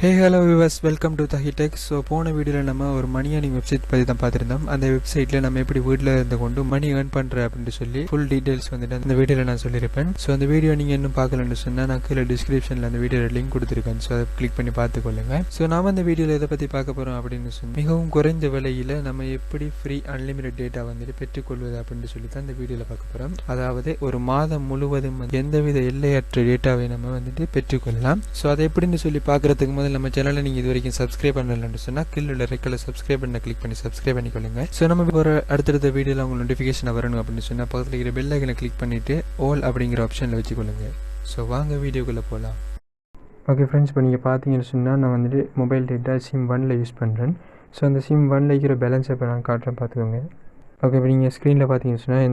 Hey hello viewers, welcome to THAHEE TECH. So போன வீடியோவில் நம்ம ஒரு மணி ஏர்னிங் வெப்சைட் பற்றி தான் பார்த்துருந்தோம். அந்த வெப்சைட்டில் நம்ம எப்படி வீட்டில் இருந்து கொண்டு மணி ஏர்ன் பண்ணுற அப்படின்னு சொல்லி ஃபுல் டீட்டெயில்ஸ் வந்துட்டு அந்த வீடியோவில் நான் சொல்லியிருப்பேன். ஸோ அந்த வீடியோ நீங்கள் இன்னும் பார்க்கலன்னு சொன்னால் நான் கீழே டிஸ்கிரிப்ஷனில் அந்த வீடியோட லிங்க் கொடுத்துருக்கேன். ஸோ அதை கிளிக் பண்ணி பார்த்துக்கொள்ளுங்க. ஸோ நாம் அந்த வீடியோவில் எதை பற்றி பார்க்க போகிறோம் அப்படின்னு சொல்லி மிகவும் குறைந்த விலையில் நம்ம எப்படி ஃப்ரீ அன்லிமிட்டட் டேட்டா வந்துட்டு பெற்றுக்கொள்வது அப்படின்னு சொல்லி தான் இந்த வீடியோவில் பார்க்க போகிறோம். அதாவது ஒரு மாதம் முழுவதும் எந்தவித எல்லையற்ற டேட்டாவை நம்ம வந்துட்டு பெற்றுக்கொள்ளலாம். ஸோ அதை எப்படின்னு சொல்லி பார்க்குறதுக்கு முதல்ல நம்ம சேனலில் நீங்கள் இது வரைக்கும் சப்ஸ்கிரைப் பண்ணலன்னு சொன்னால் கீழே உள்ள ரெக்கல சப்ஸ்கிரைப் பண்ண கிளிக் பண்ணி சப்ஸ்கிரைப் பண்ணிக்கொள்ளுங்க. ஸோ நம்ம ஒரு அடுத்தடுத்த வீடியோவில் உங்களுக்கு நோட்டிஃபிகேஷன் வரணும் அப்படின்னு சொன்னால் பக்கத்தில் இருக்கிற பெல் ஐக்கனை கிளிக் பண்ணிவிட்டு ஆல் அப்படிங்கிற ஆப்ஷனில் வச்சுக்கொள்ளுங்க. ஸோ வாங்க வீடியோக்குள்ளே போகலாம். ஓகே ஃப்ரெண்ட்ஸ், இப்போ நீங்கள் பார்த்தீங்கன்னு சொன்னால் நான் வந்துட்டு மொபைல் டேட்டா சிம் 1ல் யூஸ் பண்ணுறேன். ஸோ அந்த சிம் 1ல் இருக்கிற பேலன்ஸை இப்போ நான் காட்டுறேன், பார்த்துக்கோங்க. ஓகே, இப்போ நீங்கள் ஸ்க்ரீனில் பார்த்தீங்கன்னு சொன்னால்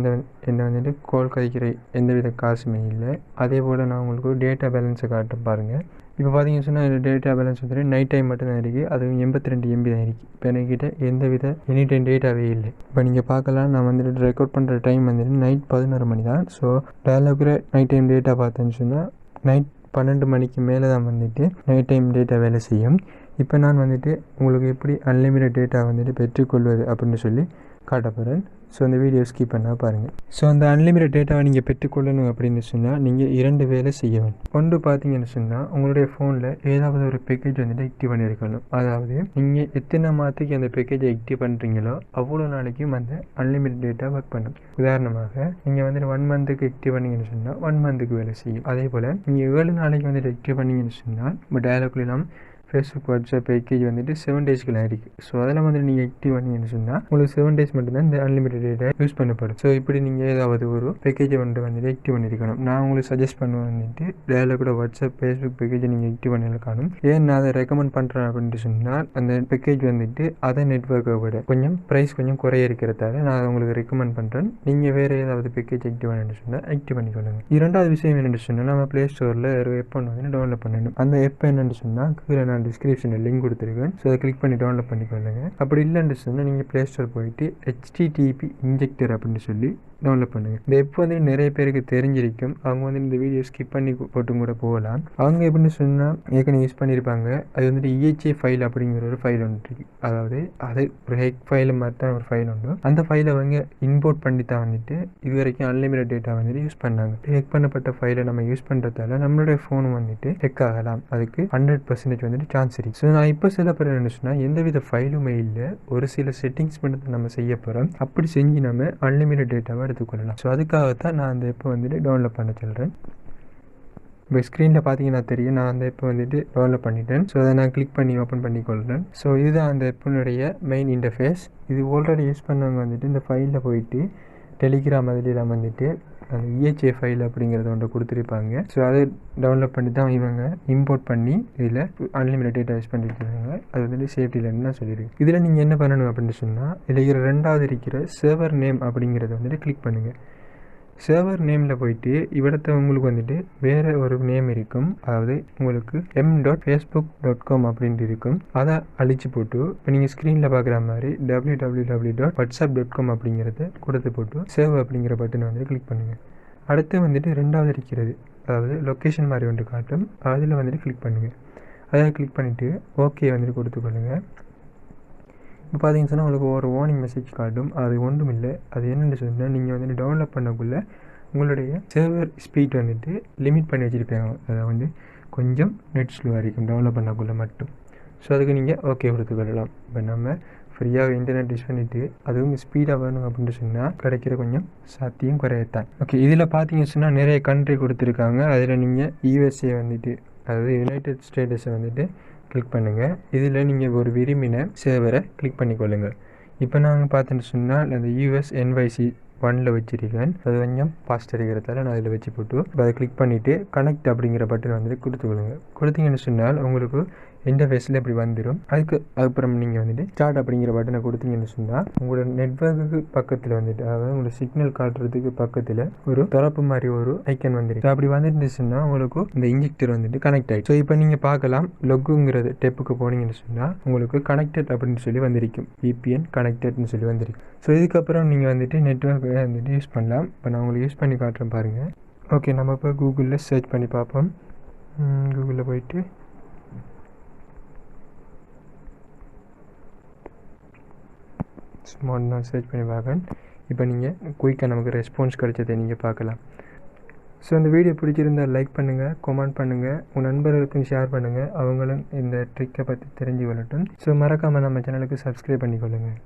என்ன வந்துட்டு கால் கழிக்கிற எந்தவித காசுமே இல்லை. அதே போல் நான் உங்களுக்கு டேட்டா பேலன்ஸை காட்டுறேன் பாருங்கள். இப்போ பார்த்தீங்கன்னு சொன்னால் இந்த டேட்டா பேலன்ஸ் வந்துட்டு நைட் டைம் மட்டும்தான் இருக்குது. அதுவும் 82 MB தான் இருக்குது. இப்போ என்கிட்ட எந்தவித எனி டைம் டேட்டாவே இல்லை. இப்போ நீங்கள் பார்க்கலாம், நான் வந்துட்டு ரெக்கார்ட் பண்ணுற டைம் வந்துட்டு நைட் 11 மணி தான். ஸோ டயலாகில் நைட் டைம் டேட்டா பார்த்தேன்னு சொன்னால் நைட் 12 மணிக்கு மேலே தான் வந்துட்டு நைட் டைம் டேட்டா வேலை செய்யும். இப்போ நான் வந்துட்டு உங்களுக்கு எப்படி அன்லிமிட்டட் டேட்டா வந்துட்டு பெற்றுக்கொள்வது அப்படின்னு சொல்லி காட்ட போகிறேன். ஸோ அந்த வீடியோ ஸ்கிப் பண்ணால் பாருங்கள். ஸோ அந்த அன்லிமிட்டட் டேட்டாவை நீங்கள் பெற்றுக்கொள்ளணும் அப்படின்னு சொன்னால் நீங்கள் 2 வேலை செய்ய வேண்டும். ஒன்று பார்த்தீங்கன்னு சொன்னால் உங்களுடைய ஃபோனில் ஏதாவது ஒரு பேக்கேஜ் வந்துட்டு ஆக்டிவ் பண்ணியிருக்கணும். அதாவது நீங்கள் எத்தனை மாதத்துக்கு அந்த பேக்கேஜை ஆக்டிவ் பண்ணுறீங்களோ அவ்வளோ நாளைக்கும் அந்த அன்லிமிட்டட் டேட்டா ஒர்க் பண்ணும். உதாரணமாக நீங்கள் வந்துட்டு 1 மந்த்துக்கு ஆக்டிவ் பண்ணிங்கன்னு சொன்னால் 1 மந்த்துக்கு வேலை செய்யும். அதே போல் நீங்கள் 7 நாளைக்கு வந்துட்டு ஆக்டிவ் பண்ணிங்கன்னு சொன்னால் இப்போ டயலாக்லாம் ஃபேஸ்புக் வாட்ஸ்அப் பேக்கேஜ் வந்துட்டு 7 டேஸ்க்குலாம் இருக்குது. ஸோ அதெல்லாம் வந்துட்டு நீங்கள் ஆக்டிவ் பண்ணிங்கன்னு சொன்னால் உங்களுக்கு 7 டேஸ் மட்டும்தான் இந்த அன்லிமிட்டட் டேட்டா யூஸ் பண்ணப்படும். ஸோ இப்படி நீங்கள் ஏதாவது ஒரு பேக்கேஜை வந்துட்டு ஆக்டிவ் பண்ணியிருக்கணும். நான் உங்களுக்கு சஜஸ்ட் பண்ணுவேன் வந்துட்டு டயலாகோட வாட்ஸ்அப் ஃபேஸ்புக் பேக்கேஜை நீங்கள் ஆக்டிவ் பண்ணியிருக்கணும். ஏன் நான் அதை ரெக்கமெண்ட் பண்ணுறேன் அப்படின்ட்டு சொன்னால் அந்த பேக்கேஜ் வந்துட்டு அதை நெட்வொர்க்கை விட கொஞ்சம் ப்ரைஸ் கொஞ்சம் குறைய இருக்கிறதால நான் அதை உங்களுக்கு ரெக்கமெண்ட் பண்ணுறேன். நீங்கள் வேறு ஏதாவது பேக்கேஜ் ஆக்டிவ் பண்ணணும்னு சொன்னால் ஆக்டிவ் பண்ணிக்கொள்ளுங்க. இரண்டாவது விஷயம் என்னென்னு சொன்னால் நம்ம ப்ளே ஸ்டோரில் ஒரு எப்போ வந்து டவுன்லோட் பண்ணணும். அந்த எப்போ என்னென்னு சொன்னால் கீழே நான் டிஸ்கிரிப்ஷனில் லிங்க் கொடுத்துருக்கேன். ஸோ அதை கிளிக் பண்ணி டவுன்லோட் பண்ணிக்கொள்ளுங்க. அப்படி இல்லைன்னு சொன்னால் நீங்கள் ப்ளே ஸ்டோர் போயிட்டு HTTP இன்ஜெக்டர் அப்படின்னு சொல்லி டவுன்லோட் பண்ணுங்கள். இந்த எப்போ வந்து நிறைய பேருக்கு தெரிஞ்சிருக்கும். அவங்க வந்து இந்த வீடியோ ஸ்கிப் பண்ணி போட்டும் கூட போகலாம். அவங்க எப்படின்னு சொன்னால் ஏற்கனவே யூஸ் பண்ணியிருப்பாங்க. அது வந்துட்டு EHA ஃபைல் அப்படிங்கிற ஒரு ஃபைல் ஒன்று இருக்குது. அதாவது அது ஒரு ஹெக் ஃபைல் மாதிரி தான் ஒரு ஃபைல் உண்டு. அந்த ஃபைலை அவங்க இம்போர்ட் பண்ணி தான் வந்துட்டு இது வரைக்கும் அன்லிமிட்டட் டேட்டா வந்துட்டு யூஸ் பண்ணாங்க. ஹெக் பண்ணப்பட்ட ஃபைலை நம்ம யூஸ் பண்ணுறதால நம்மளுடைய ஃபோன் வந்துட்டு ஹெக் ஆகலாம். அதுக்கு 100% வந்துட்டு சான்ஸ் இருக்குது. ஸோ நான் இப்போ சில பேர் என்ன சொன்னால் எந்தவித ஃபைலுமே இல்லை, ஒரு சில செட்டிங்ஸ் மட்டும் நம்ம செய்ய போகிறோம். அப்படி செஞ்சு நம்ம அன்லிமிட்டட் டேட்டாவை எடுத்துக்கொள்ளலாம். ஸோ அதுக்காகத்தான் நான் அந்த இப்போ வந்துட்டு டவுன்லோட் பண்ண சொல்கிறேன். இப்போ ஸ்க்ரீனில் பார்த்தீங்கன்னா தெரியும், நான் அந்த இப்போ வந்துட்டு டவுன்லோட் பண்ணிட்டேன். ஸோ அதை நான் கிளிக் பண்ணி ஓப்பன் பண்ணிக்கொள்கிறேன். ஸோ இதுதான் அந்த எப்பனுடைய மெயின் இன்டர்ஃபேஸ். இது ஆல்ரெடி யூஸ் பண்ணவங்க வந்துட்டு இந்த ஃபைலில் போயிட்டு டெலிகிராம் அதிலாம் வந்துட்டு அந்த EHA ஃபைல் அப்படிங்கிறத ஒன்று கொடுத்துருப்பாங்க. ஸோ அதை டவுன்லோட் பண்ணி தான் இவங்க இம்போர்ட் பண்ணி இதில் அன்லிமிட்டட் டேட்டா யூஸ் பண்ணியிருக்காங்க. அது வந்துட்டு சேஃப்டியில்னு நான் சொல்லியிருக்கேன். இதில் நீங்கள் என்ன பண்ணணும் அப்படின்னு சொன்னால் இதில் இருக்கிற ரெண்டாவது இருக்கிற சர்வர் நேம் அப்படிங்கிறத வந்துட்டு கிளிக் பண்ணுங்கள். சர்வர் நேமில் போயிட்டு இவிடத்தை உங்களுக்கு வந்துட்டு வேறு ஒரு நேம் இருக்கும். அதாவது உங்களுக்கு m.facebook.com அப்படின்ட்டு இருக்கும். அதை அழிச்சு போட்டு இப்போ நீங்கள் ஸ்க்ரீனில் பார்க்குற மாதிரி www.whatsapp.com அப்படிங்கிறத கொடுத்து போட்டு சேவ் அப்படிங்கிற பட்டனை வந்துட்டு கிளிக் பண்ணுங்கள். அடுத்து வந்துட்டு ரெண்டாவது இருக்கிறது, அதாவது லொக்கேஷன் மாதிரி ஒன்று காட்டும். அதில் வந்துட்டு கிளிக் பண்ணுங்கள். அதை கிளிக் பண்ணிவிட்டு ஓகே வந்துட்டு கொடுத்துக்கொள்ளுங்கள். இப்போ பார்த்தீங்கன்னு சொன்னால் உங்களுக்கு ஒரு வார்னிங் மெசேஜ் காட்டும். அது ஒன்றும் இல்லை. அது என்னென்னு சொன்னால் நீங்கள் வந்துட்டு டவுன்லோட் பண்ணக்குள்ளே உங்களுடைய சர்வர் ஸ்பீட் வந்துட்டு லிமிட் பண்ணி வச்சுருப்பாங்க. அதை வந்து கொஞ்சம் நெட் ஸ்லோவாக இருக்கும் டவுன்லோட் பண்ணக்குள்ளே மட்டும். ஸோ அதுக்கு நீங்கள் ஓகே கொடுத்துக்கொள்ளலாம். இப்போ நம்ம ஃப்ரீயாக இன்டர்நெட் யூஸ் பண்ணிவிட்டு அதுவும் ஸ்பீடாக வேணும் அப்படின்னு சொன்னால் கிடைக்கிற கொஞ்சம் சாத்தியம் குறையத்தான். ஓகே, இதில் பார்த்தீங்கன்னு சொன்னால் நிறைய கண்ட்ரி கொடுத்துருக்காங்க. அதில் நீங்கள் USA வந்துட்டு, அதாவது யுனைடெட் ஸ்டேட்ஸை வந்துட்டு கிளிக் பண்ணுங்கள். இதில் நீங்கள் ஒரு விரும்பின சேவரை கிளிக் பண்ணிக்கொள்ளுங்கள். இப்போ நாங்கள் பார்த்துட்டு சொன்னால் அந்த US NYC 1ல் வச்சுருக்கேன். அது கொஞ்சம் ஃபாஸ்ட் இருக்கிறதால நான் அதில் வச்சு போட்டு இப்போ அதை கிளிக் பண்ணிவிட்டு கனெக்ட் அப்படிங்கிற பட்டன் வந்துட்டு கொடுத்துக்கொள்ளுங்க. கொடுத்தீங்கன்னு சொன்னால் உங்களுக்கு இன்டர்ஃபேஸில் இப்படி வந்துடும். அதுக்கப்புறம் நீங்கள் வந்துட்டு ஸ்டார்ட் அப்படிங்கிற பட்டனை கொடுத்தீங்கன்னு சொன்னால் உங்களோட நெட்வொர்க்குக்கு பக்கத்தில் வந்துட்டு, அதாவது உங்களோட சிக்னல் காட்டுறதுக்கு பக்கத்தில் ஒரு திறப்பு மாதிரி ஒரு ஐக்கன் வந்துருக்கு. அப்படி வந்துருந்துச்சுன்னா உங்களுக்கு இந்த இன்ஜெக்டர் வந்துட்டு கனெக்ட் ஆகிடும். ஸோ இப்போ நீங்கள் பார்க்கலாம், லொக்குங்கிறது டெப்புக்கு போனீங்கன்னு சொன்னால் உங்களுக்கு கனெக்டட் அப்படின்னு சொல்லி வந்திருக்கும். VPN கனெக்டட்னு சொல்லி வந்திருக்கு. ஸோ இதுக்கப்புறம் நீங்கள் வந்துட்டு நெட்வொர்க்கை வந்துட்டு யூஸ் பண்ணலாம். இப்போ நான் உங்களுக்கு யூஸ் பண்ணி காட்டுறேன் பாருங்கள். ஓகே, நம்ம இப்போ கூகுளில் சர்ச் பண்ணி பார்ப்போம். கூகுளில் போயிட்டு மோட் நான் சர்ச் பண்ணி பார்க்கேன். இப்போ நீங்கள் குயிக்காக நமக்கு ரெஸ்பான்ஸ் கிடைச்சதை நீங்கள் பார்க்கலாம். ஸோ இந்த வீடியோ பிடிச்சிருந்தால் லைக் பண்ணுங்கள், கமெண்ட் பண்ணுங்கள், உங்கள் நண்பர்களுக்கும் ஷேர் பண்ணுங்கள், அவங்களும் இந்த ட்ரிக்கை பற்றி தெரிஞ்சு கொள்ளட்டும். ஸோ மறக்காமல் நம்ம சேனலுக்கு சப்ஸ்கிரைப் பண்ணிக்கொள்ளுங்கள்.